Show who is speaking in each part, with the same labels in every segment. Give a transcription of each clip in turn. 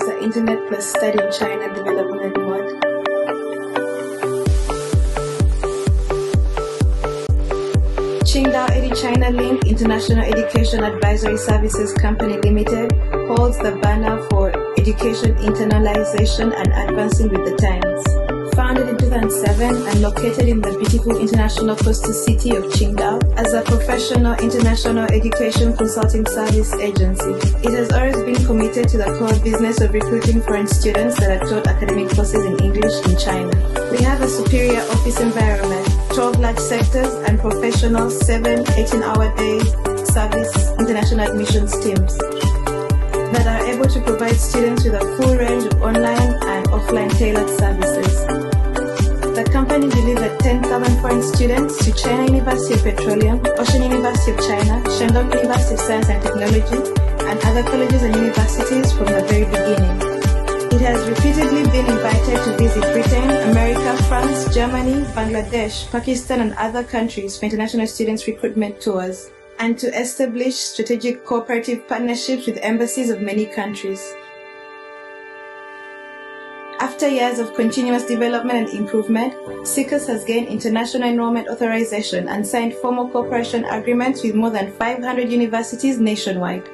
Speaker 1: the Internet plus Study in China Development Mode. Qingdao Edu-China Link International Education Advisory Services Company Limited holds the banner for Education Internalization and Advancing with the Times. Founded in 2007 and located in the beautiful international coastal city of Qingdao as a professional international education consulting service agency, it has always been committed to the core business of recruiting foreign students that are taught academic courses in English in China. We have a superior office environment, 12 large sectors, and professional 7 18-hour day service international admissions teams that are able to provide students with a full range of online and offline tailored services. The company delivered 10,000 foreign students to China University of Petroleum, Ocean University of China, Shandong University of Science and Technology, and other colleges and universities from the very beginning. It has repeatedly been invited to visit Britain, America, France, Germany, Bangladesh, Pakistan, and other countries for international students recruitment tours, and to establish strategic cooperative partnerships with embassies of many countries. After years of continuous development and improvement, CICUS has gained international enrollment authorization and signed formal cooperation agreements with more than 500 universities nationwide,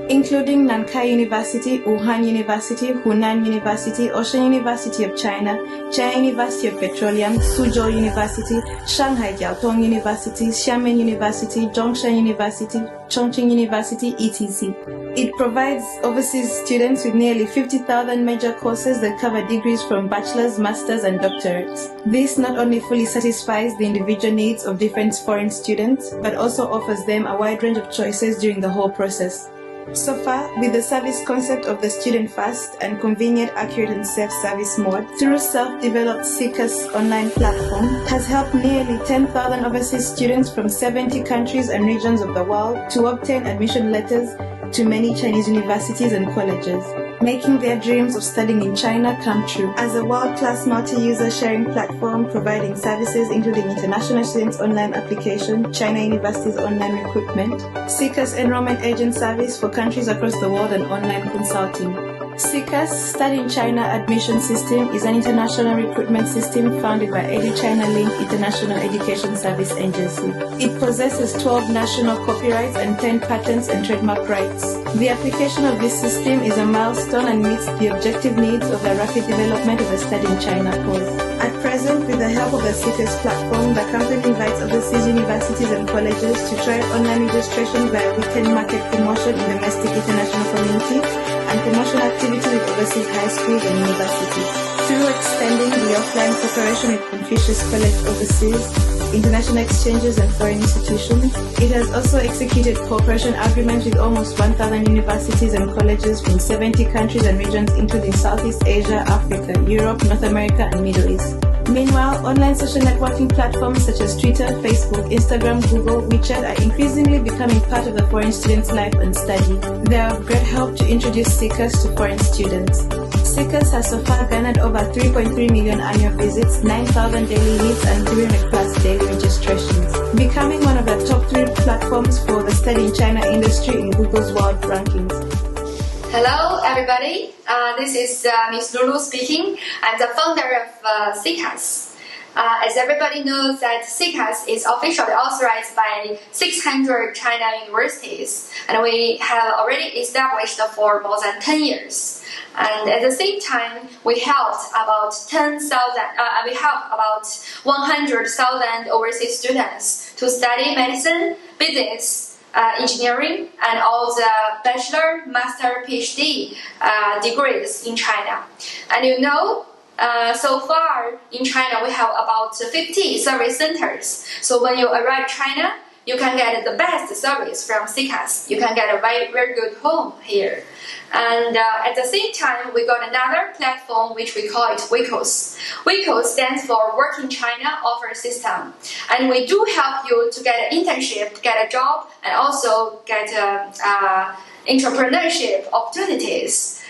Speaker 1: including Nankai University, Wuhan University, Hunan University, Ocean University of China, China University of Petroleum, Suzhou University, Shanghai Jiaotong University, Xiamen University, Zhongshan University, Chongqing University, etc. It provides overseas students with nearly 50,000 major courses that cover degrees from bachelor's, master's, and doctorates. This not only fully satisfies the individual needs of different foreign students, but also offers them a wide range of choices during the whole process. So far, with the service concept of the student first and convenient, accurate, and safe service mode through self-developed CICUS online platform has helped nearly 10,000 overseas students from 70 countries and regions of the world to obtain admission letters to many Chinese universities and colleges, making their dreams of studying in China come true. As a world-class multi-user sharing platform providing services including international students' online application, China University's online recruitment, CICUS enrollment agent service for countries across the world, and online consulting. CICUS Study in China Admission System is an international recruitment system founded by Edu-China Link International Education Service Agency. It possesses 12 national copyrights and 10 patents and trademark rights. The application of this system is a milestone and meets the objective needs of the rapid development of the Study in China course. At present, with the help of the CICUS platform, the company invites overseas universities and colleges to try online registration via weekend market promotion in domestic international community and promotional activities with overseas high schools and universities. Through extending the offline cooperation with Confucius College overseas, international exchanges and foreign institutions, it has also executed cooperation agreements with almost 1,000 universities and colleges from 70 countries and regions including Southeast Asia, Africa, Europe, North America, and Middle East. Meanwhile, online social networking platforms such as Twitter, Facebook, Instagram, Google, WeChat are increasingly becoming part of the foreign student's life and study. They are of great help to introduce CICUS to foreign students. CICUS has so far garnered over 3.3 million annual visits, 9,000 daily hits, and 300 plus daily registrations, becoming one of the top 3 platforms for the Study in China industry in Google's world rankings.
Speaker 2: Hello, everybody. This is Ms. Lulu speaking. I'm the founder of CICUS. As everybody knows, that CICUS is officially authorized by 600 China universities, and we have already established for more than 10 years. And at the same time, we helped about 100,000 overseas students to study medicine, business, engineering, and all the bachelor, master, PhD degrees in China. And you know, so far in China we have about 50 service centers. So when you arrive China, you can get the best service from CICUS. You can get a very, very good home here. And at the same time, we got another platform which we call it WICOS. WICOS stands for Work in China Offer System. And we do help you to get an internship, get a job, and also get entrepreneurship opportunities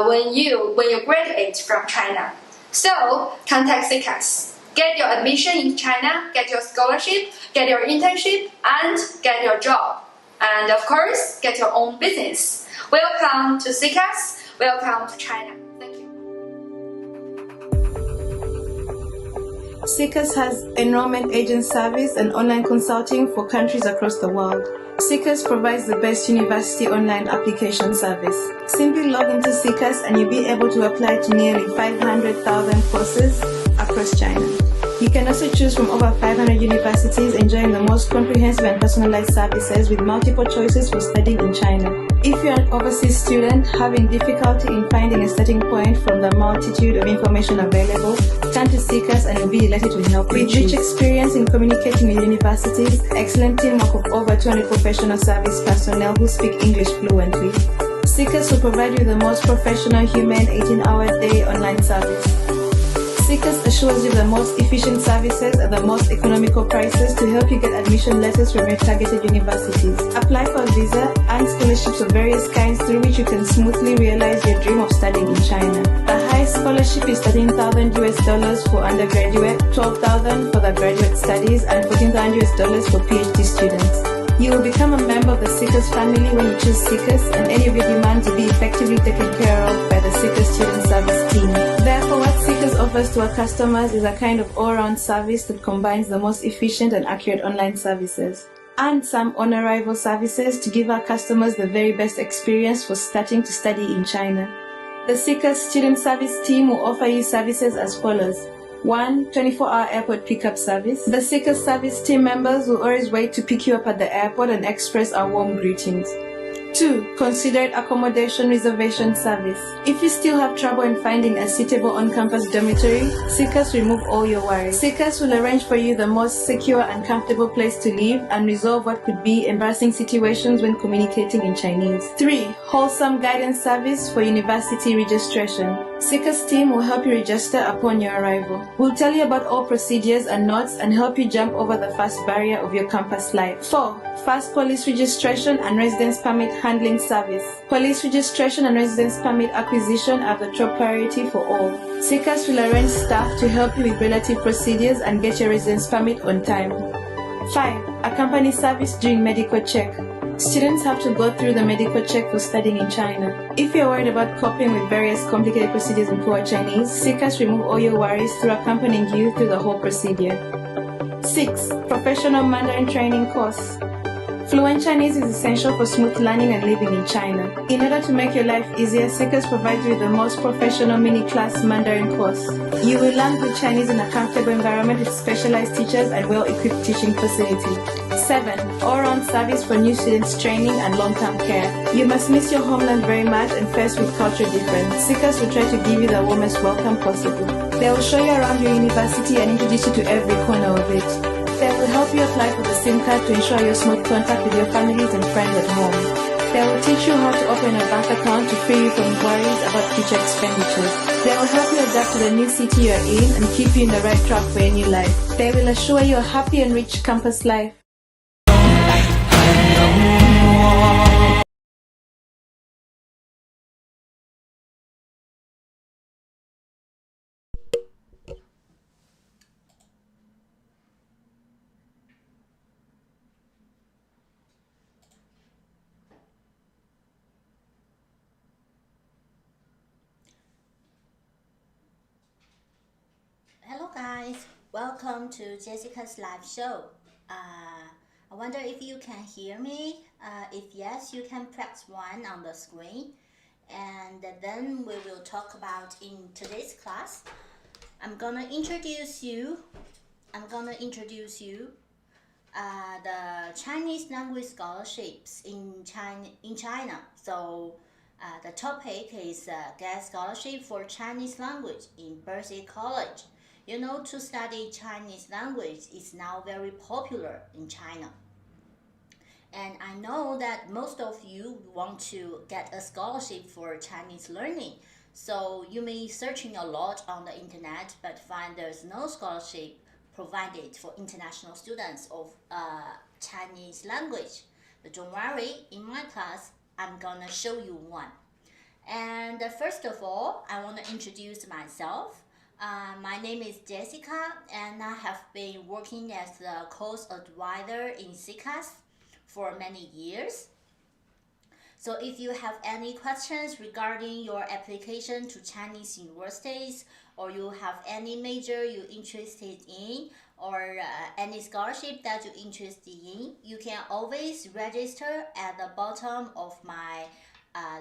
Speaker 2: when you graduate from China. So contact CICUS. Get your admission in China, get your scholarship, get your internship, and get your job. And of course, get your own business. Welcome to CICUS. Welcome to China. Thank you.
Speaker 1: CICUS has enrollment agent service and online consulting for countries across the world. CICUS provides the best university online application service. Simply log into CICUS and you'll be able to apply to nearly 500,000 courses across China. You can also choose from over 500 universities, enjoying the most comprehensive and personalized services with multiple choices for studying in China. If you're an overseas student having difficulty in finding a starting point from the multitude of information available, turn to CICUS and we'll be delighted to help you. With rich experience in communicating with universities, excellent teamwork of over 200 professional service personnel who speak English fluently, CICUS will provide you the most professional, humane 18-hour-day online service. CICUS assures you the most efficient services at the most economical prices to help you get admission letters from your targeted universities. Apply for a visa and scholarships of various kinds through which you can smoothly realize your dream of studying in China. The highest scholarship is $13,000 for undergraduate, $12,000 for the graduate studies, and $14,000 for PhD students. You will become a member of the CICUS family when you choose CICUS, and any of your demands will be effectively taken care of by the CICUS Student Service team. Therefore, what CICUS offers to our customers is a kind of all-round service that combines the most efficient and accurate online services and some on-arrival services to give our customers the very best experience for starting to study in China. The CICUS Student Service team will offer you services as follows. 1. 24-hour airport pickup service. The CICUS service team members will always wait to pick you up at the airport and express our warm greetings. 2. Considerate accommodation reservation service. If you still have trouble in finding a suitable on-campus dormitory, CICUS will remove all your worries. CICUS will arrange for you the most secure and comfortable place to live and resolve what could be embarrassing situations when communicating in Chinese. 3. Wholesome guidance service for university registration. CICUS team will help you register upon your arrival. We'll tell you about all procedures and notes and help you jump over the first barrier of your campus life. 4. Fast police registration and residence permit handling service. Police registration and residence permit acquisition are the top priority for all. CICUS will arrange staff to help you with relative procedures and get your residence permit on time. 5. Accompany service during medical check. Students have to go through the medical check for studying in China. If you're worried about coping with various complicated procedures in poor Chinese, CICUS remove all your worries through accompanying you through the whole procedure. 6. Professional Mandarin training course. Fluent Chinese is essential for smooth learning and living in China. In order to make your life easier, CICUS provides you with the most professional mini-class Mandarin course. You will learn good Chinese in a comfortable environment with specialized teachers and well-equipped teaching facilities. 7. All-round service for new students training and long-term care. You must miss your homeland very much and face with cultural difference. CICUS will try to give you the warmest welcome possible. They will show you around your university and introduce you to every corner of it. They will help you apply for the SIM card to ensure your smooth contact with your families and friends at home. They will teach you how to open a bank account to free you from worries about future expenditures. They will help you adapt to the new city you are in and keep you in the right track for your new life. They will assure you a happy and rich campus life.
Speaker 3: Hello guys, welcome to Jessica's live show. I wonder if you can hear me. If yes, you can press 1 on the screen, and then we will talk about in today's class. I'm gonna introduce you the Chinese language scholarships in China. So the topic is Get Scholarship for Chinese Language in BRCIC College. You know, to study Chinese language is now very popular in China. And I know that most of you want to get a scholarship for Chinese learning. So you may be searching a lot on the internet, but find there's no scholarship provided for international students of Chinese language. But don't worry, in my class, I'm gonna show you one. And first of all, I want to introduce myself. My name is Jessica, and I have been working as a course advisor in CICUS for many years. So if you have any questions regarding your application to Chinese universities, or you have any major you're interested in, or any scholarship that you're interested in, you can always register at the bottom of my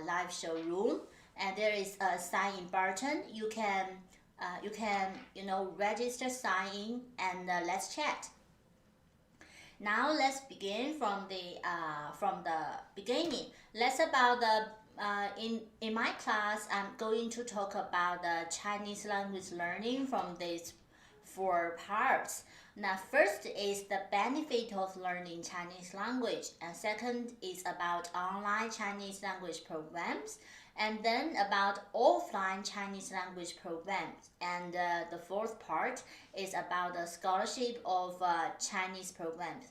Speaker 3: live showroom, and there is a sign in button. You can register, sign in, and let's chat. Now let's begin from the beginning. Let's about the in my class, I'm going to talk about the Chinese language learning from these 4 parts. Now, first is the benefit of learning Chinese language, and second is about online Chinese language programs, and then about offline Chinese language programs, and the 4th part is about the scholarship of Chinese programs.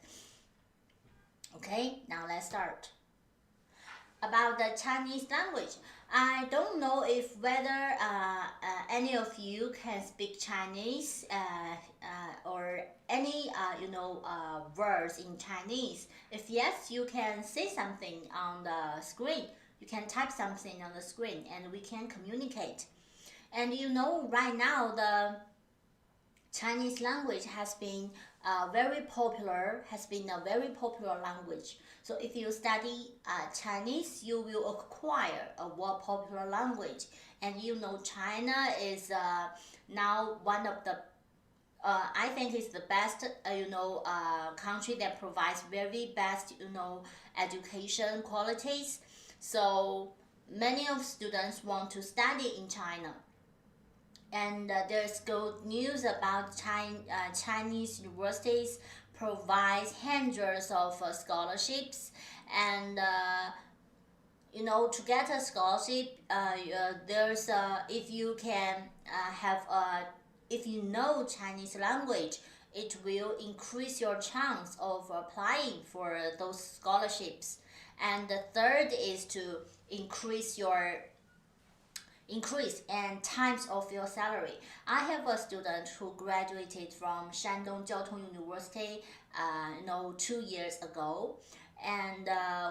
Speaker 3: Okay, now let's start. About the Chinese language, I don't know if whether any of you can speak Chinese or any words in Chinese. If yes, you can say something on the screen. You can type something on the screen, and we can communicate. And right now the Chinese language has been very popular. Has been a very popular language. So if you study Chinese, you will acquire a more popular language. And China is now one of the I think it's the best country that provides very best education qualities. So many of students want to study in China. And there's good news about Chinese universities provides hundreds of scholarships, and to get a scholarship, there's if you can if you know Chinese language, it will increase your chance of applying for those scholarships. And the third is to increase and times of your salary. I have a student who graduated from Shandong Jiaotong University 2 years ago, and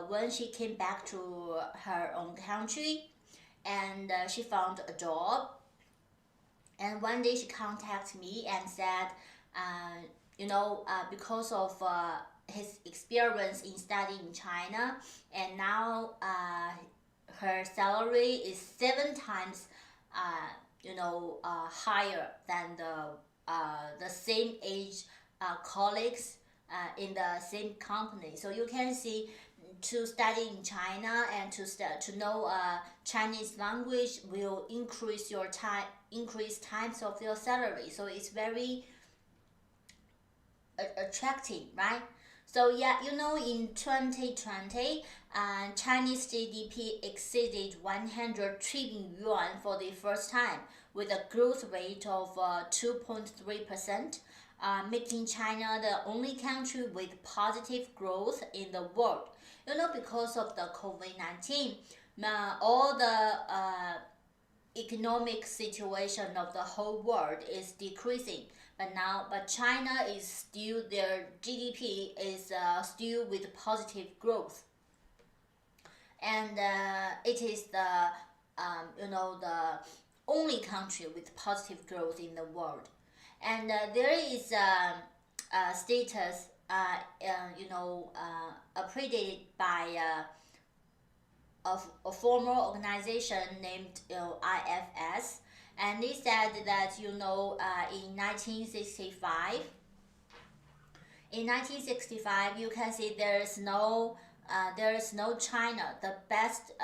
Speaker 3: when she came back to her own country, and she found a job, and one day she contacted me and said because of his experience in studying in China, and now her salary is 7 times higher than the same age colleagues in the same company. So you can see, to study in China and to know Chinese language will increase times of your salary. So it's very attractive, right? So yeah, in 2020, Chinese GDP exceeded 100 trillion yuan for the first time, with a growth rate of 2.3%, making China the only country with positive growth in the world. Because of the COVID-19, all the economic situation of the whole world is decreasing. But China is still, their GDP is still with positive growth, and it is the the only country with positive growth in the world. And there is a status accredited by a formal organization named IFS. And they said that in 1965, you can see there is no China, the best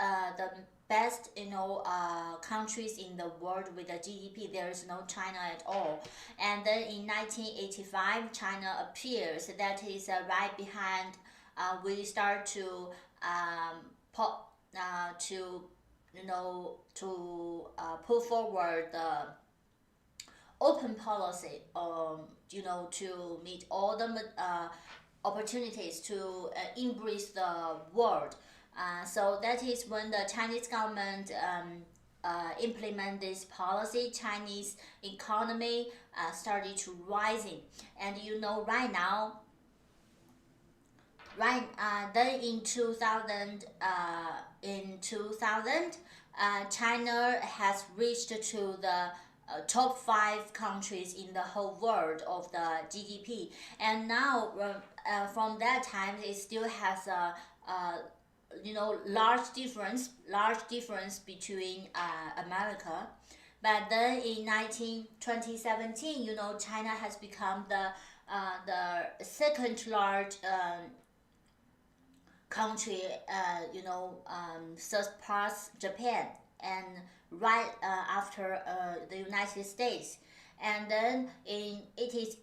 Speaker 3: countries in the world with a GDP. There is no China at all. And then in 1985, China appears. That is right behind. We start to put forward the open policy, to meet all the opportunities to embrace the world. So that is when the Chinese government implement this policy. Chinese economy started to rising, and right now, then in 2000. in 2000, China has reached to the top 5 countries in the whole world of the GDP, and now from that time it still has a large difference between America. But then in 2017, China has become the second large country, surpass Japan, and right after the United States. And then it is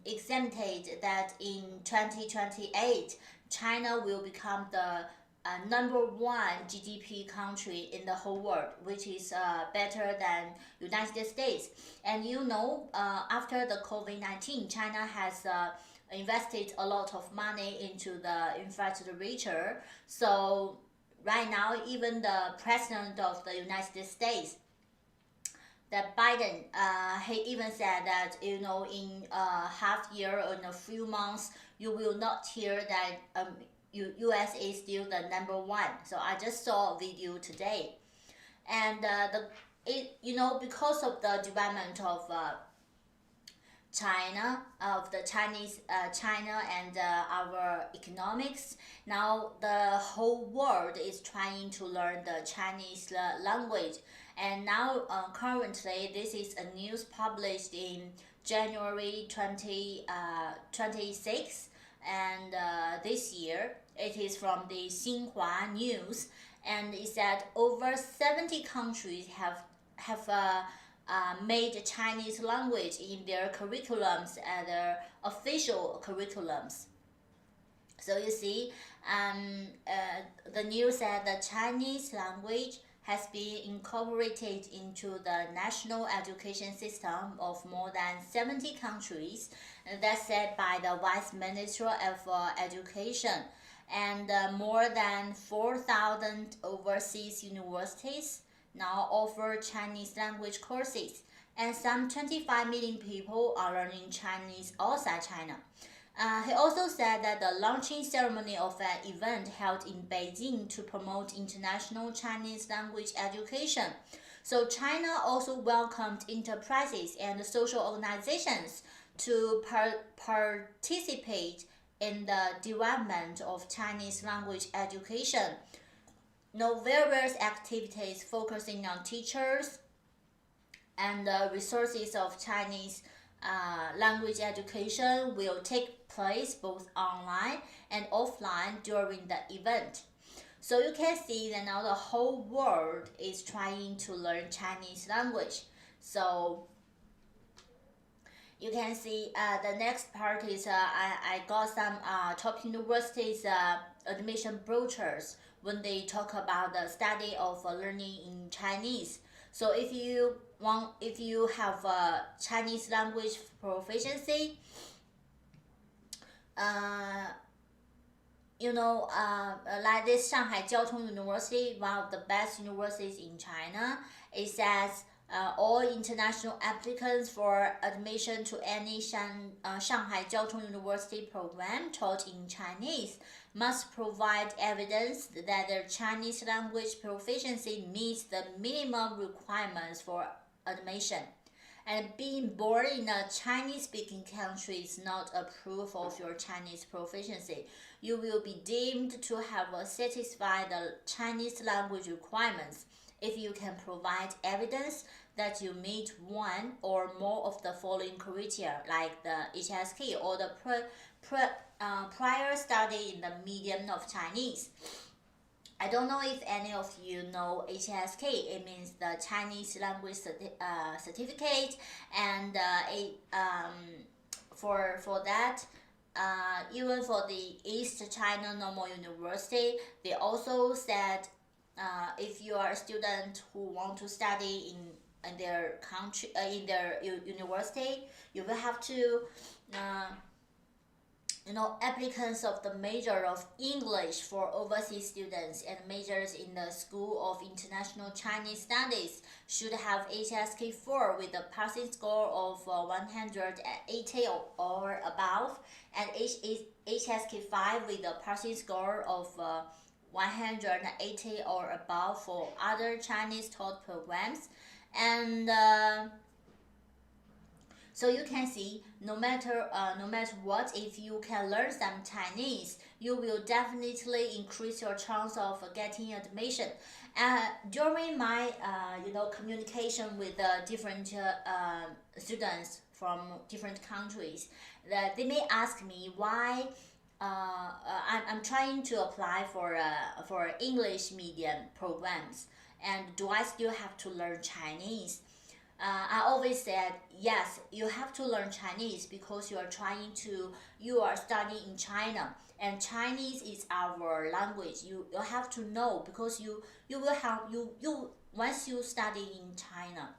Speaker 3: exempted that in 2028 China will become the #1 GDP country in the whole world, which is better than United States. And after the COVID-19, China has invested a lot of money into the infrastructure. So right now, even the president of the United States, that Biden, he even said that in half year or in a few months, you will not hear that US is still the #1. So I just saw a video today, and because of the development of China and our economics, now the whole world is trying to learn the Chinese language. And now currently this is a news published in January 26, and this year it is from the Xinhua News, and it said over 70 countries have made Chinese language in their curriculums and their official curriculums. So you see, the news said the Chinese language has been incorporated into the national education system of more than 70 countries. That's said by the Vice Minister of Education. And more than 4,000 overseas universities now offer Chinese language courses, and some 25 million people are learning Chinese outside China. He also said that the launching ceremony of an event held in Beijing to promote international Chinese language education. So China also welcomed enterprises and social organizations to participate in the development of Chinese language education. Various activities focusing on teachers and the resources of Chinese language education will take place both online and offline during the event. So you can see that now the whole world is trying to learn Chinese language. So you can see the next part is I got some top universities admission brochures when they talk about the study of learning in Chinese. So if you have Chinese language proficiency, like this Shanghai Jiao Tong University, one of the best universities in China, it says all international applicants for admission to any Shanghai Jiao Tong University program taught in Chinese must provide evidence that their Chinese language proficiency meets the minimum requirements for admission. And being born in a Chinese-speaking country is not a proof of your Chinese proficiency. You will be deemed to have satisfied the Chinese language requirements if you can provide evidence that you meet one or more of the following criteria, like the HSK or the prior study in the medium of Chinese. I don't know if any of you know HSK. It means the Chinese language certificate, and for that, even for the East China Normal University, they also said if you are a student who want to study in their country, in their university, you will have to applicants of the major of English for overseas students and majors in the School of International Chinese Studies should have HSK4 with a passing score of 180 or above, and HSK5 with a passing score of 180 or above for other Chinese taught programs. And so you can see, no matter what, if you can learn some Chinese, you will definitely increase your chance of getting admission. During my communication with different students from different countries, that they may ask me why I'm trying to apply for English medium programs, and do I still have to learn Chinese? I always said, yes, you have to learn Chinese because you are studying in China, and Chinese is our language. You have to know, because you will have you once you study in China,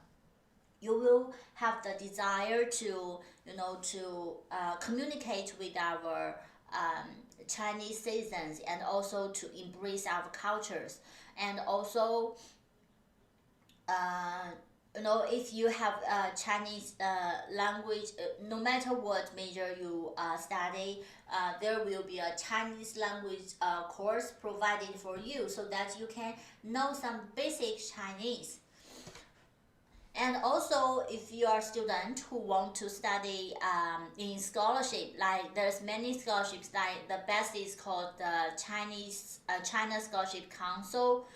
Speaker 3: you will have the desire to communicate with our Chinese citizens, and also to embrace our cultures, and also if you have Chinese language, no matter what major you study, there will be a Chinese language course provided for you, so that you can know some basic Chinese. And also, if you are a student who want to study in scholarship, like there's many scholarships, like the best is called the China Scholarship Council.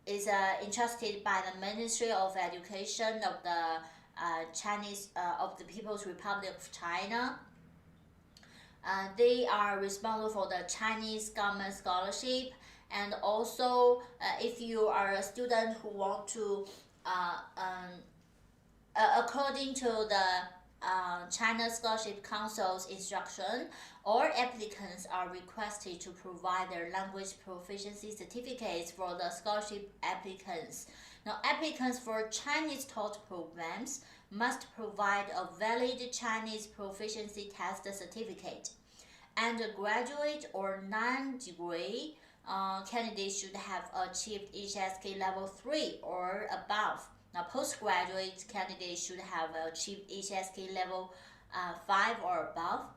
Speaker 3: Is entrusted by the Ministry of Education of the Chinese of the People's Republic of China. They are responsible for the Chinese government scholarship, and also if you are a student who want to, according to the China Scholarship Council's instruction, all applicants are requested to provide their language proficiency certificates for the scholarship applicants. Now, applicants for Chinese taught programs must provide a valid Chinese proficiency test certificate. Undergraduate or non-degree candidates should have achieved HSK level 3 or above. Now, postgraduate candidates should have achieved HSK level 5 or above.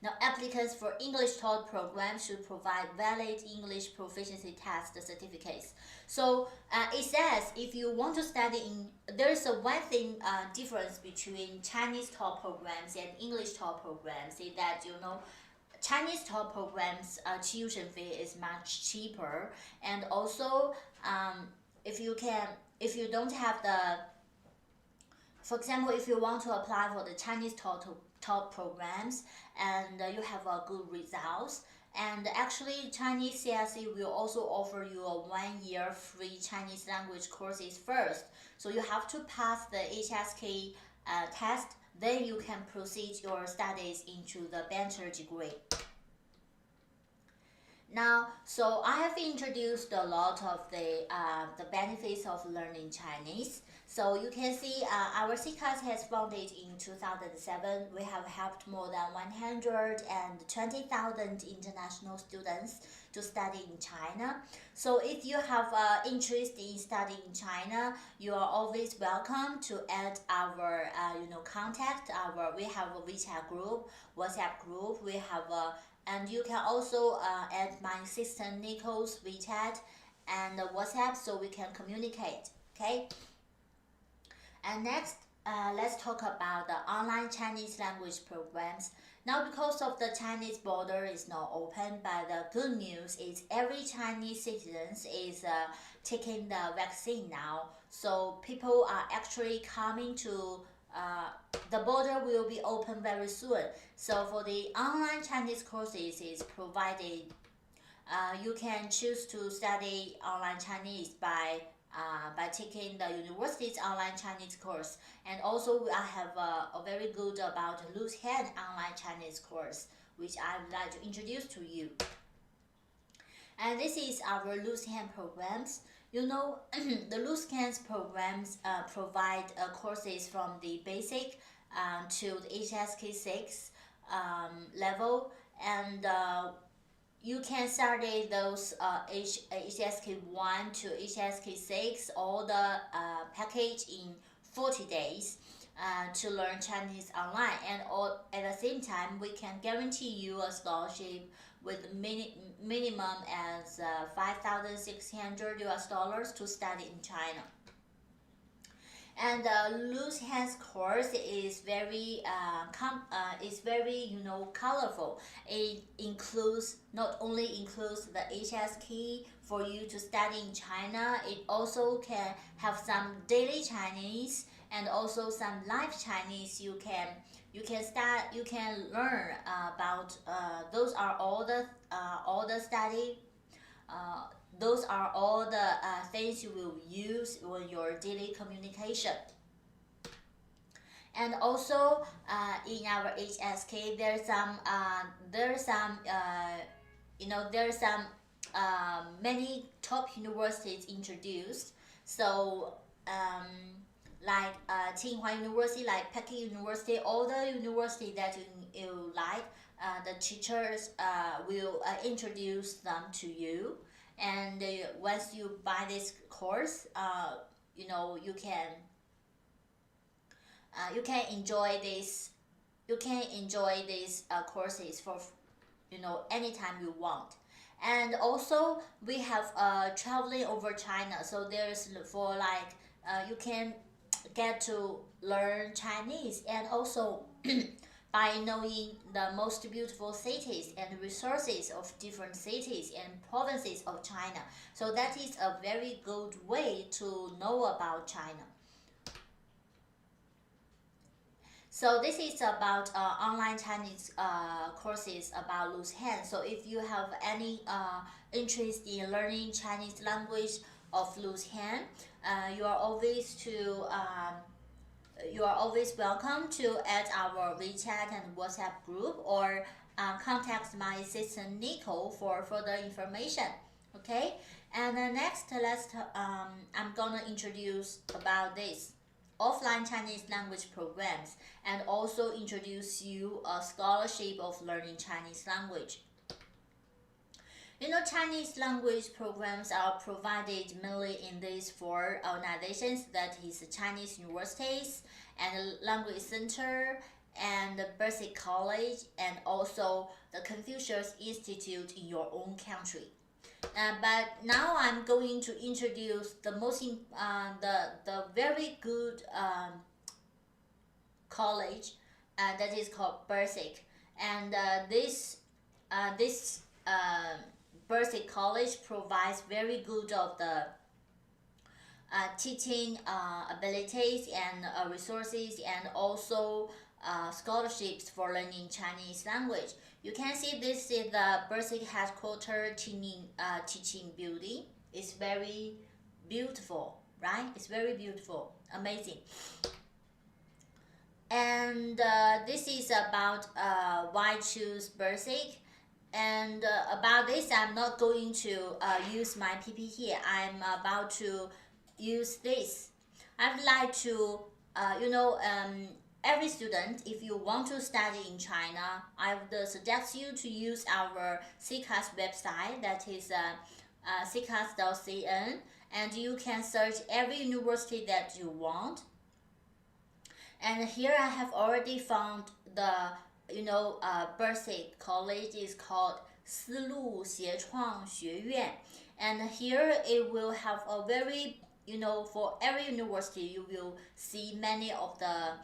Speaker 3: Now, applicants for English taught programs should provide valid English proficiency test certificates. So it says, if you want to study there's a one thing difference between Chinese taught programs and English taught programs, is that Chinese taught programs tuition fee is much cheaper, and also if you don't have for example, if you want to apply for the Chinese taught programs and you have good results, and actually Chinese CSE will also offer you a 1-year free Chinese language courses first. So you have to pass the HSK test, then you can proceed your studies into the bachelor degree. Now, so I have introduced a lot of the benefits of learning Chinese. So you can see our CCAS has founded in 2007. We have helped more than 120,000 international students to study in China. So if you have interest in studying in China, you are always welcome to add our contact. We have a WeChat group, WhatsApp group. We have and you can also add my sister Nico's WeChat and WhatsApp, so we can communicate. Okay. And next, let's talk about the online Chinese language programs. Now, because of the Chinese border is not open, but the good news is every Chinese citizen is taking the vaccine now. So people are actually coming to the border will be open very soon. So for the online Chinese courses is provided. You can choose to study online Chinese by taking the university's online Chinese course, and also I have a very good about loose hand online Chinese course, which I would like to introduce to you. And this is our loose hand programs. The loose hands programs provide courses from the basic to the HSK 6 level, and you can study those HSK 1 to HSK 6, all the package in 40 days to learn Chinese online. And all, at the same time, we can guarantee you a scholarship with minimum as $5,600 to study in China. And loose hands course is very colorful. It includes not only includes the HSK for you to study in China. It also can have some daily Chinese and also some live Chinese. You can learn about those are all the study. Those are all the things you will use in your daily communication. And also in our HSK, there's some many top universities introduced. So like Tsinghua University, like Peking University, all the university that you like, the teachers will introduce them to you. And once you buy this course, you can enjoy this. You can enjoy these courses for anytime you want. And also we have traveling over China. So there's for like you can get to learn Chinese, and also by knowing the most beautiful cities and resources of different cities and provinces of China. So that is a very good way to know about China. So this is about online Chinese courses about loose hands. So if you have any interest in learning Chinese language of loose hand, you are always welcome to add our WeChat and WhatsApp group, or contact my assistant Nico for further information. Okay, and next I'm gonna introduce about this offline Chinese language programs, and also introduce you a scholarship of learning Chinese language. Chinese language programs are provided mainly in these four organizations, that is Chinese universities and language center and the BRCIC College, and also the Confucius Institute in your own country. But now I'm going to introduce the the very good college that is called BRCIC, and this BRCIC College provides very good of the teaching abilities and resources, and also scholarships for learning Chinese language. You can see this is the BRCIC headquarters teaching building. It's very beautiful, right? It's very beautiful, amazing. And this is about why choose BRCIC. And about this, I'm not going to use my PP here. I'm about to use this. I'd like to, every student, if you want to study in China, I would suggest you to use our CCAS website, that is ccas.cn, and you can search every university that you want. And here I have already found the BRCIC College is called 丝路协创学院, and here it will have a very for every university you will see many of the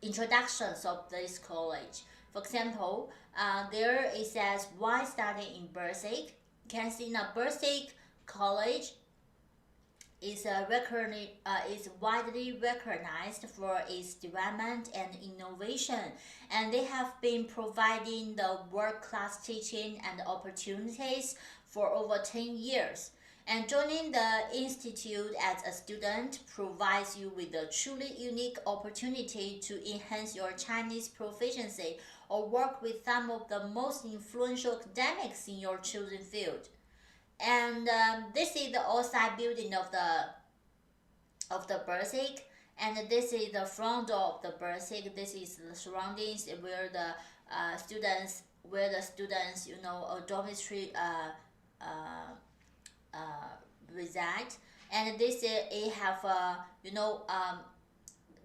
Speaker 3: introductions of this college. For example, there it says why study in BRCIC. You can see now BRCIC College is widely recognized for its development and innovation, and they have been providing the world-class teaching and opportunities for over 10 years. And joining the institute as a student provides you with a truly unique opportunity to enhance your Chinese proficiency or work with some of the most influential academics in your chosen field. And this is the outside building of the BRCIC, And this is the front door of the BRCIC. This is the surroundings where the students, dormitory reside. And this it have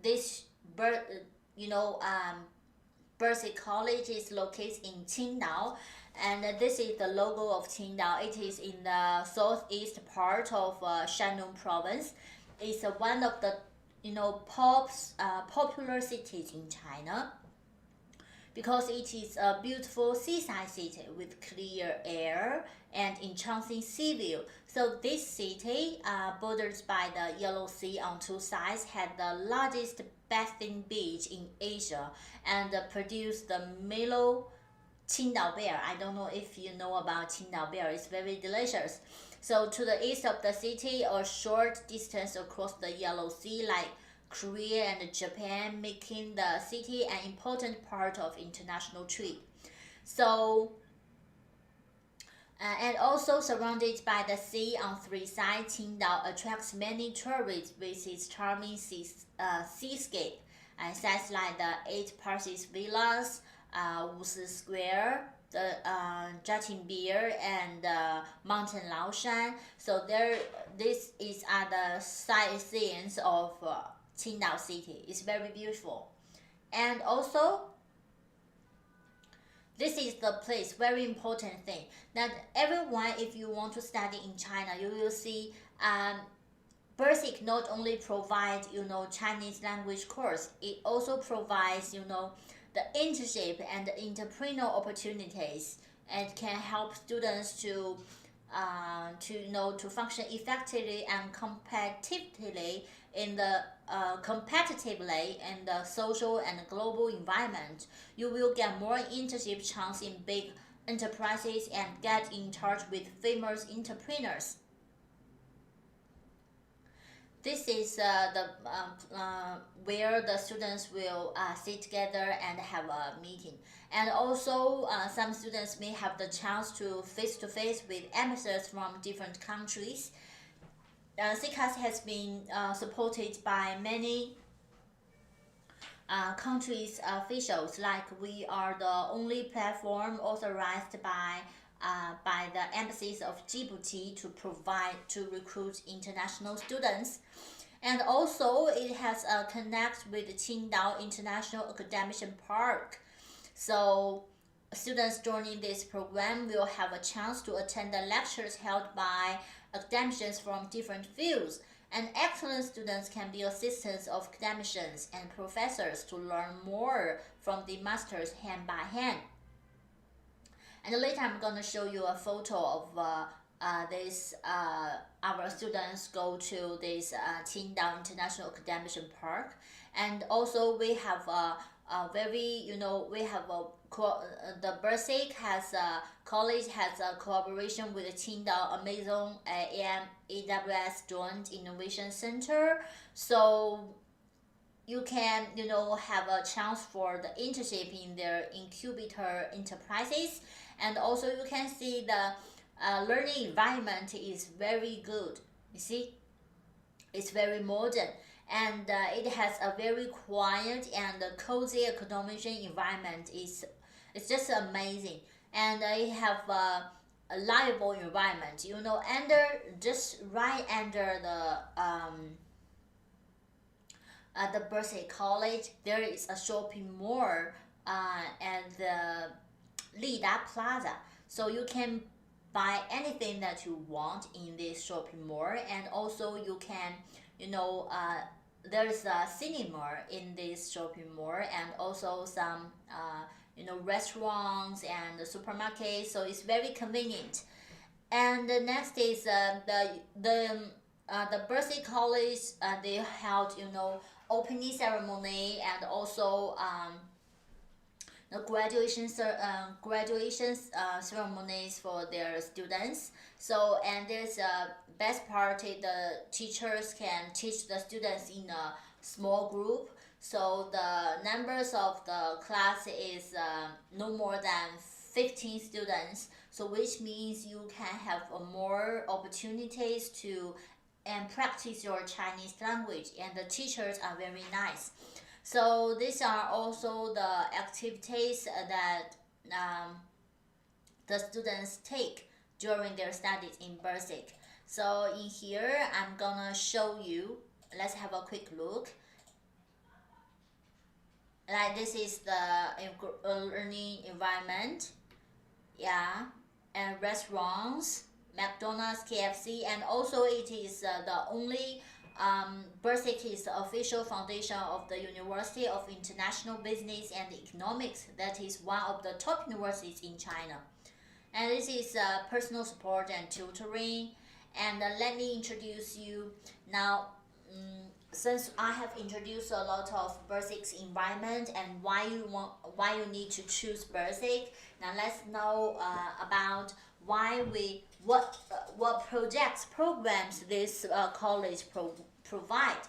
Speaker 3: this BRCIC College is located in Qingdao, and this is the logo of Qingdao. It is in the southeast part of Shandong province. It's one of the popular cities in China, because it is a beautiful seaside city with clear air and enchanting sea view. So this city, bordered by the Yellow Sea on two sides, had the largest bathing beach in Asia, and produced the mellow Qingdao beer. I don't know if you know about Qingdao beer. It's very delicious. So to the east of the city, a short distance across the Yellow Sea, like Korea and Japan, making the city an important part of international trade. So, and also surrounded by the sea on three sides, Qingdao attracts many tourists with its charming seascape, and sites like the 8 Parsis Villas, Wusi Square, the Jiaqingbier, and Mountain Laoshan. So this is the sightseeing of Qingdao city. It's very beautiful. And also, this is the place, very important thing, that everyone, if you want to study in China, you will see BRCIC not only provide Chinese language course, it also provides the internship and the entrepreneurial opportunities, and can help students to function effectively and competitively in the social and global environment. You will get more internship chance in big enterprises and get in touch with famous entrepreneurs. This is where the students will sit together and have a meeting. And also, some students may have the chance to face-to-face with ambassadors from different countries. CICAS has been supported by many countries' officials. Like, we are the only platform authorized by the embassies of Djibouti to recruit international students. And also, it has a connect with the Qingdao International Accommodation Park. So students joining this program will have a chance to attend the lectures held by academicians from different fields. And excellent students can be assistants of academicians and professors to learn more from the masters hand by hand. And later I'm going to show you a photo of our students go to this Qingdao International Academician Park. And also we have the BRCIC college has a collaboration with the Qingdao Amazon AWS Joint Innovation Center. So you can have a chance for the internship in their incubator enterprises. And also you can see the learning environment is very good. You see, it's very modern, and it has a very quiet and cozy accommodation environment. It's just amazing, and it have a livable environment. Right under the BRCIC College, there is a shopping mall and the Lida Plaza. So you can buy anything that you want in this shopping mall, and also you can, there's a cinema in this shopping mall, and also some, restaurants and supermarkets. So it's very convenient. And the next is the BRCIC College. They held, opening ceremony, and also the graduation ceremonies for their students. So, and there's a best part, the teachers can teach the students in a small group. So the numbers of the class is no more than 15 students. So which means you can have more opportunities to and practice your Chinese language, and the teachers are very nice. So these are also the activities that the students take during their studies in BRCIC. So in here, I'm gonna show you. Let's have a quick look. Like this is the learning environment, yeah, and restaurants, McDonald's, KFC, and also it is the only BRCIC is the official foundation of the University of International Business and Economics. That is one of the top universities in China. And this is personal support and tutoring. And let me introduce you now. Since I have introduced a lot of BRCIC's environment and why you need to choose BRCIC, now let's know about what programs this college provide.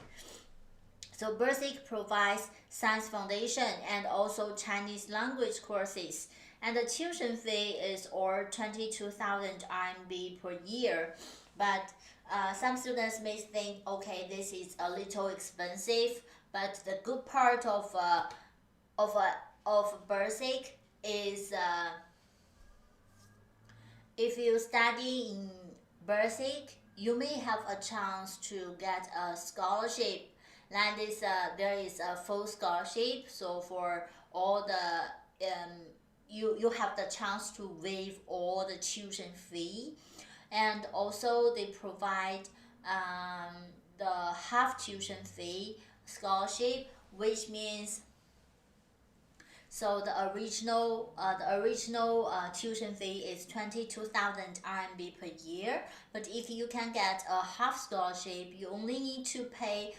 Speaker 3: So BRCIC provides science foundation and also Chinese language courses, and the tuition fee is or 22,000 RMB per year. But some students may think, okay, this is a little expensive. But the good part of BRCIC is if you study in BRCIC, you may have a chance to get a scholarship. Like this, there is a full scholarship. So for all the you have the chance to waive all the tuition fee. And also they provide the half tuition fee scholarship, which means so the original tuition fee is 22,000 RMB per year. But if you can get a half scholarship, you only need to pay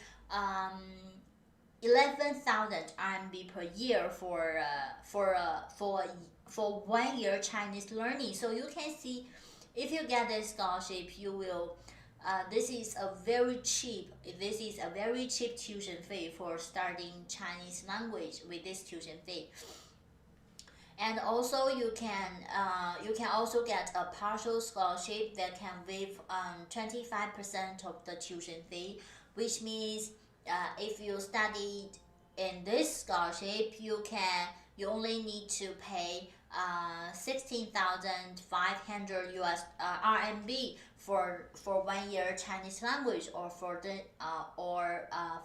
Speaker 3: 11,000 RMB per year for 1 year Chinese learning. So you can see, if you get this scholarship, you will. This is a very cheap tuition fee for studying Chinese language with this tuition fee. And also you can also get a partial scholarship that can waive 25% of the tuition fee, which means if you studied in this scholarship, you only need to pay 16,500 US RMB for 1 year Chinese language or for the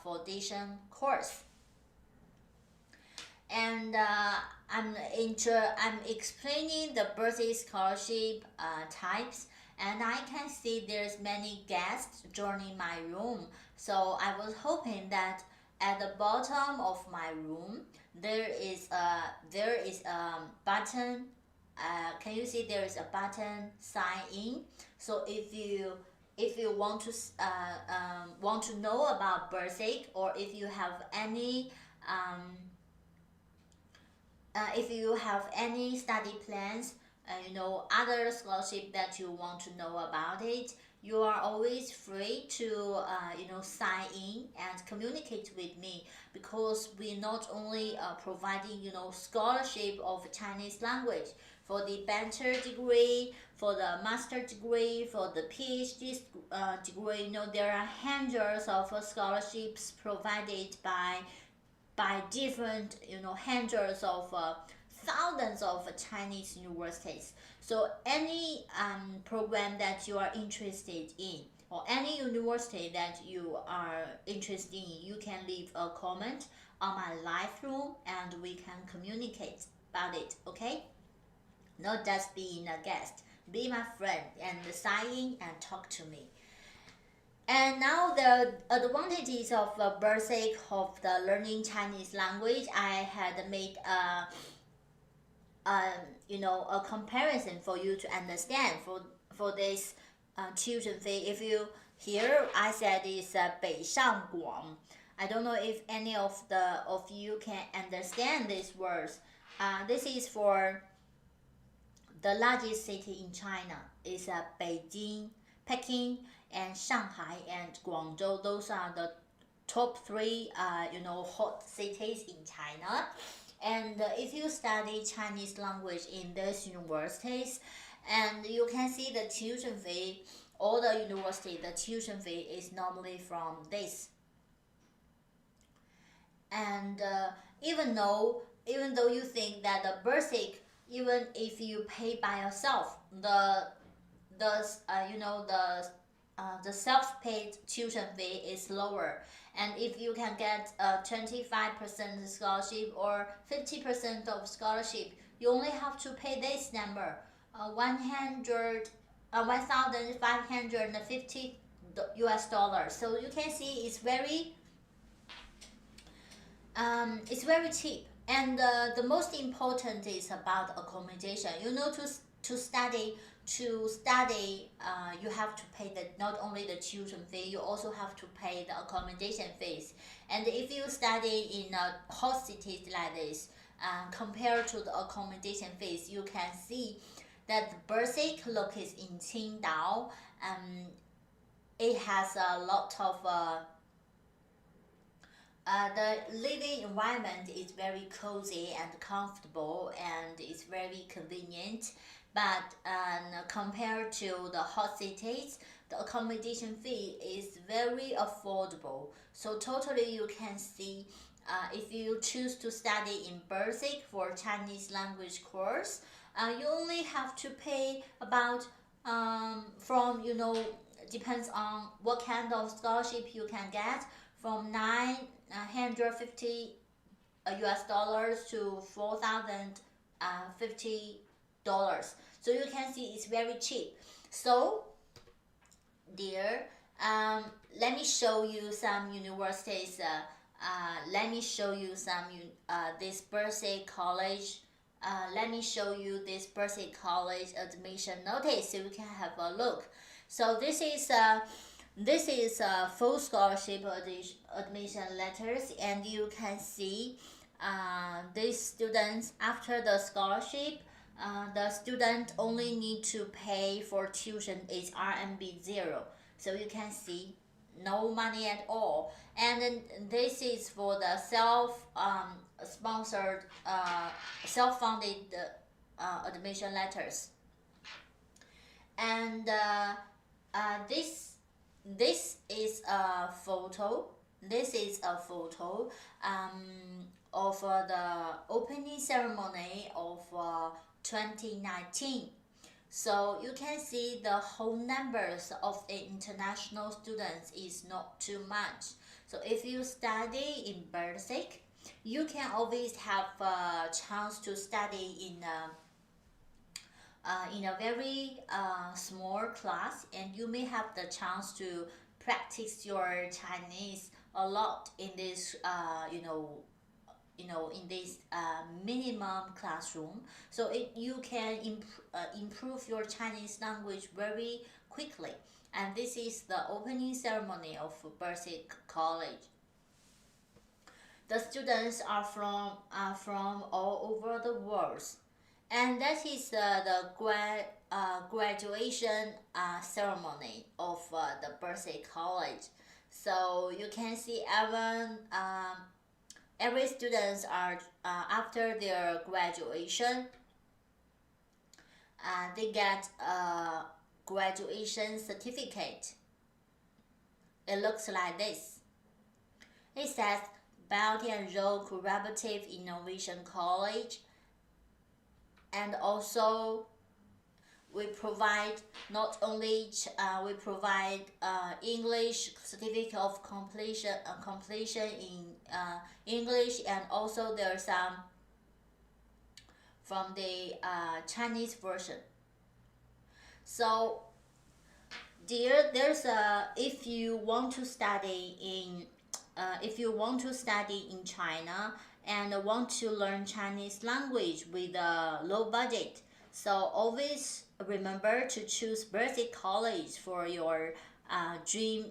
Speaker 3: foundation course. And I'm explaining the BRCIC scholarship types, and I can see there's many guests joining my room. So I was hoping that at the bottom of my room there is a button. Can you see there is a button sign in? So if you want to know about BRCIC, or if you have any study plans, other scholarship that you want to know about it, you are always free to sign in and communicate with me, because we not only providing scholarship of Chinese language for the bachelor degree, for the master degree, for the PhD degree. There are hundreds of scholarships provided by different hundreds of thousands of Chinese universities. So any program that you are interested in, or any university that you are interested in, you can leave a comment on my live room and we can communicate about it, okay? Not just being a guest, be my friend and sign in and talk to me. And now the advantages of the BRCIC of the learning Chinese language, I had made a comparison for you to understand for this tuition fee. If you here I said it's 北上广. I don't know if any of you can understand these words. This is for the largest city in China. Is Beijing, Peking, and Shanghai and Guangzhou. Those are the top 3 hot cities in China. And if you study Chinese language in these universities, and you can see the tuition fee all the university, the tuition fee is normally from this. And even though you think that the BRCIC, even if you pay by yourself, the self-paid tuition fee is lower, and if you can get 25% scholarship or 50% of scholarship, you only have to pay this number, 1,550 US dollars. So you can see it's very cheap. And the most important is about accommodation. To study, you have to pay not only the tuition fee, you also have to pay the accommodation fees. And if you study in hot cities like this, compared to the accommodation fees, you can see that the BRCIC located in Qingdao. It has a lot of the living environment is very cozy and comfortable, and it's very convenient. But compared to the hot cities, the accommodation fee is very affordable. So totally you can see, if you choose to study in BRCIC for Chinese language course, you only have to pay about depends on what kind of scholarship you can get, from 950 US dollars to 4,050 dollars. So you can see it's very cheap. So dear, let me show you some universities. Let me show you some this BRCIC College. Let me show you this BRCIC College admission notice so you can have a look. So this is full scholarship admission letters, and you can see these students, after the scholarship, the student only need to pay for tuition is RMB 0. So you can see no money at all. And then this is for the sponsored, self-funded admission letters. And this is a photo. This is a photo of the opening ceremony of 2019. So you can see the whole numbers of the international students is not too much. So if you study in BRCIC, you can always have a chance to study in a very small class, and you may have the chance to practice your Chinese a lot in this in this minimum classroom. So you can improve your Chinese language very quickly. And this is the opening ceremony of BRCIC College. The students are from all over the world. And that is the graduation ceremony of the BRCIC College. So you can see every students are after their graduation, they get a graduation certificate. It looks like this. It says Belt and Road Collaborative Innovation College. And also we provide not only we provide English certificate of completion in English, and also there's some from the Chinese version. So dear, there's if you want to study in China and want to learn Chinese language with a low budget, so always remember to choose BRCIC College for your dream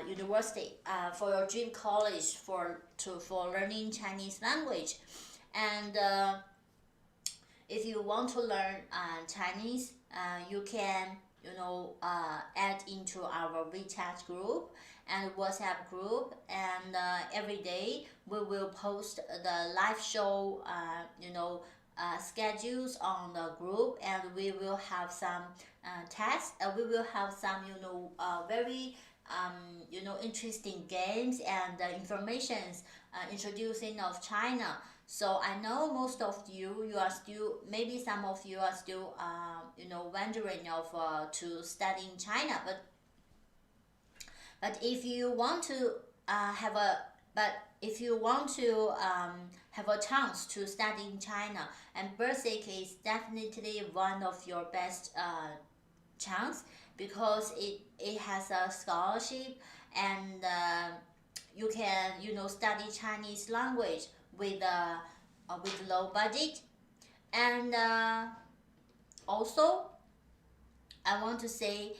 Speaker 3: university, for your dream college for learning Chinese language. And if you want to learn Chinese, you can add into our WeChat group and WhatsApp group, and every day we will post the live show schedules on the group, and we will have some tests. We will have some, very interesting games and informations introducing of China. So I know most of you are still, maybe some of you are still, wondering of to study in China, but if you want to have a but if you want to have a chance to study in China, and BRCIC is definitely one of your best chance, because it has a scholarship, and you can study Chinese language with low budget. And also I want to say,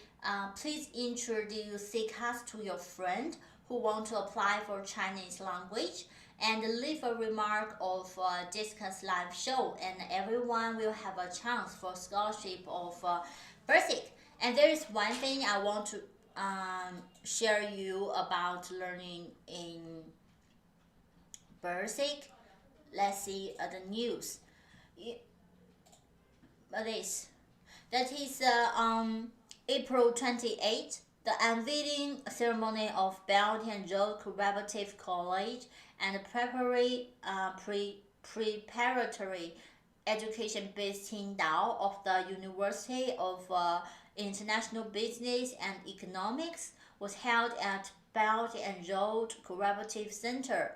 Speaker 3: please introduce CCAS to your friend who want to apply for Chinese language, and leave a remark of discuss live show, and everyone will have a chance for scholarship of BRCIC. And there is one thing I want to share you about learning in BRCIC. Let's see the news. That is April 28th, the unveiling ceremony of Belt and Road Cooperative College and preparatory education based Qingdao of the University of International Business and Economics was held at Belt and Road Cooperative Center.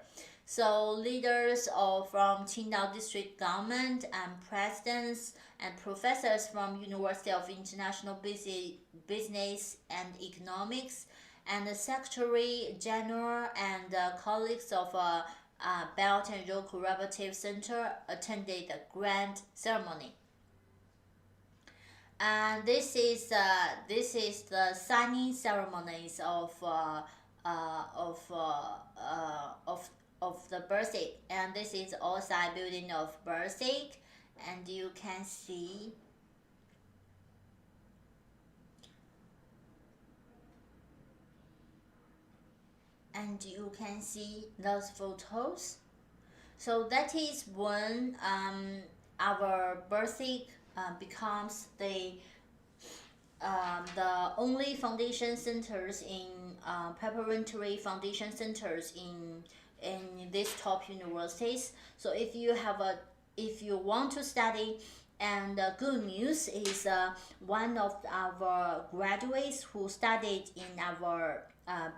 Speaker 3: So leaders from Qingdao District Government and presidents and professors from University of International Business and Economics, and the Secretary General and colleagues of Belt and Road Cooperative Center attended the grand ceremony. And this is the signing ceremonies of the BRCIC, and this is outside building of BRCIC, and you can see those photos. So that is when our BRCIC becomes the only foundation centers in preparatory foundation centers in these top universities. So if you want to study, and good news is one of our graduates who studied in our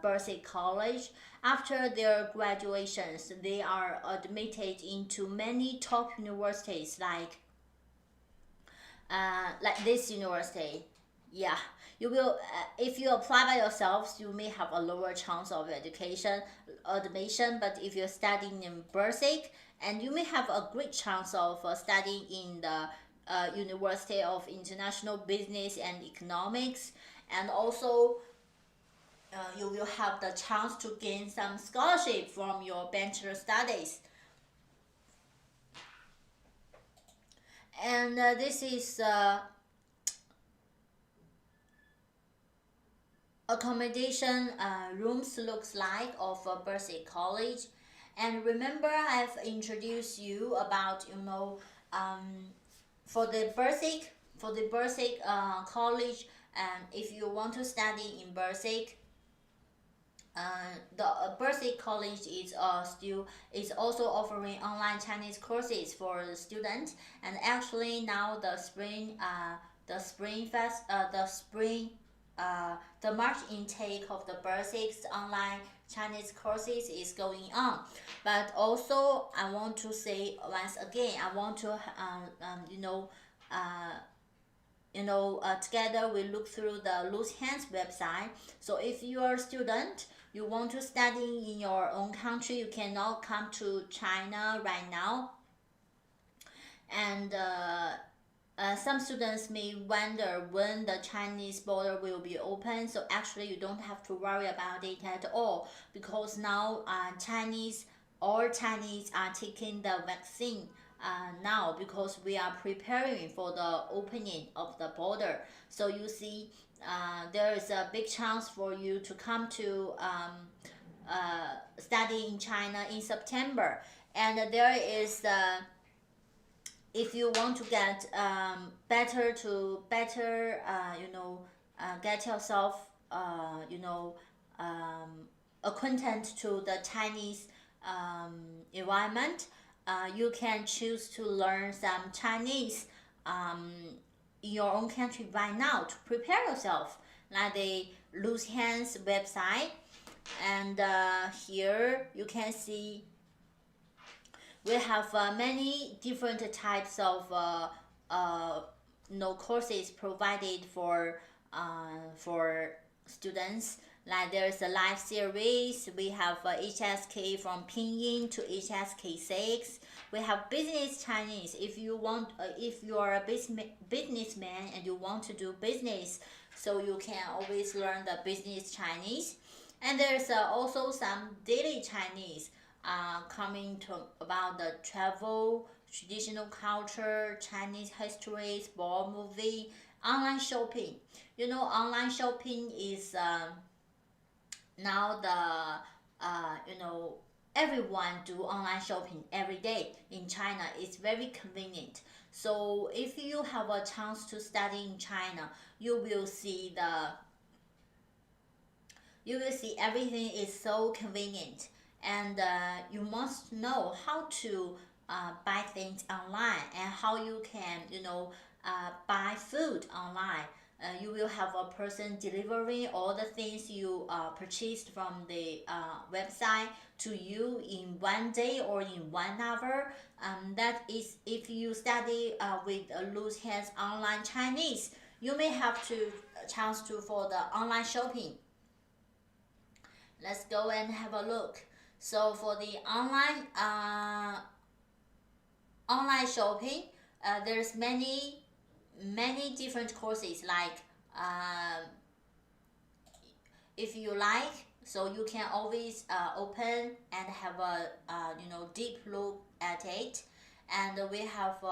Speaker 3: BRCIC College, after their graduations, they are admitted into many top universities like this university. Yeah, you will if you apply by yourselves, you may have a lower chance of admission, but if you're studying in BRCIC, and you may have a great chance of studying in the University of International Business and Economics, and also you will have the chance to gain some scholarship from your bachelor studies. And this is accommodation rooms looks like of BRCIC College. And remember, I've introduced you about for the BRCIC College, and if you want to study in BRCIC, the BRCIC College is also offering online Chinese courses for the students. And actually now the March intake of the BRCIC's online Chinese courses is going on. But also I want to say once again, I want to together we look through the Loose Hands website. So if you are a student, you want to study in your own country, you cannot come to China right now. And some students may wonder when the Chinese border will be open. So actually you don't have to worry about it at all, because now Chinese are taking the vaccine now, because we are preparing for the opening of the border. So you see, there is a big chance for you to come to study in China in September. And there is if you want to get better get yourself acquainted to the Chinese environment, you can choose to learn some Chinese in your own country right now to prepare yourself, like the Loose Hands website. And here you can see we have many different types of courses provided for students. Like there's a live series. We have HSK from Pinyin to HSK6. We have business Chinese. If you are a businessman and you want to do business, so you can always learn the business Chinese. And there's also some daily Chinese coming to about the travel, traditional culture, Chinese history, sport, movie, online shopping. Online shopping is now everyone do online shopping every day in China. It's very convenient. So if you have a chance to study in China, you will see everything is so convenient, and you must know how to buy things online and how you can buy food online. You will have a person delivering all the things you purchased from the website to you in 1 day or in 1 hour. That is, if you study with Loose Hands online Chinese, you may have to chance to for the online shopping. Let's go and have a look. So for the online shopping, there's many different courses. Like if you like, so you can always open and have a deep look at it. And we have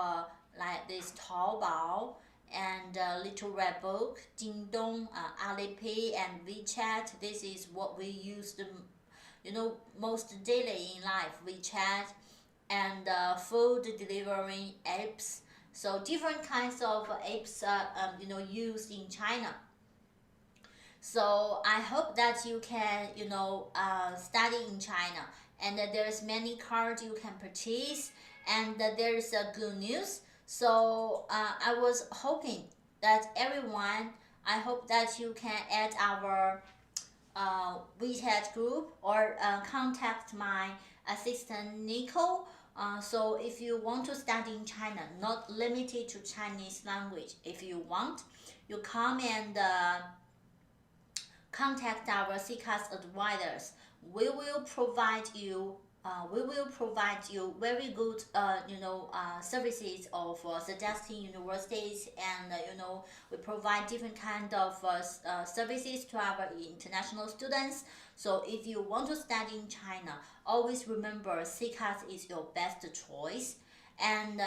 Speaker 3: like this Taobao and Little Red Book, Jingdong, Alipay, and WeChat. This is what we use most daily in life. WeChat and food delivery apps. So different kinds of apps used in China. So I hope that you can study in China, and there's many cards you can purchase, and there's good news. So I was hoping that everyone, I hope that you can add our WeChat group or contact my assistant Nico. So if you want to study in China, not limited to Chinese language, if you want, you come and contact our CCAS advisors. We will provide you very good services of suggesting universities, and we provide different kind of services to our international students. So if you want to study in China, always remember CCAS is your best choice. And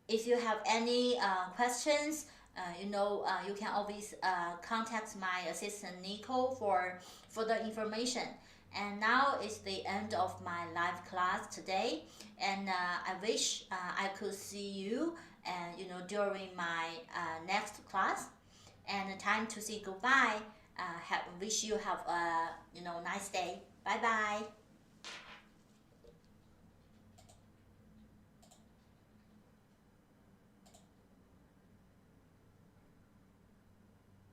Speaker 3: if you have any questions, you can always contact my assistant Nico for further information. And now is the end of my live class today, and I wish I could see you and during my next class. And time to say goodbye. Wish you have a nice day. Bye bye.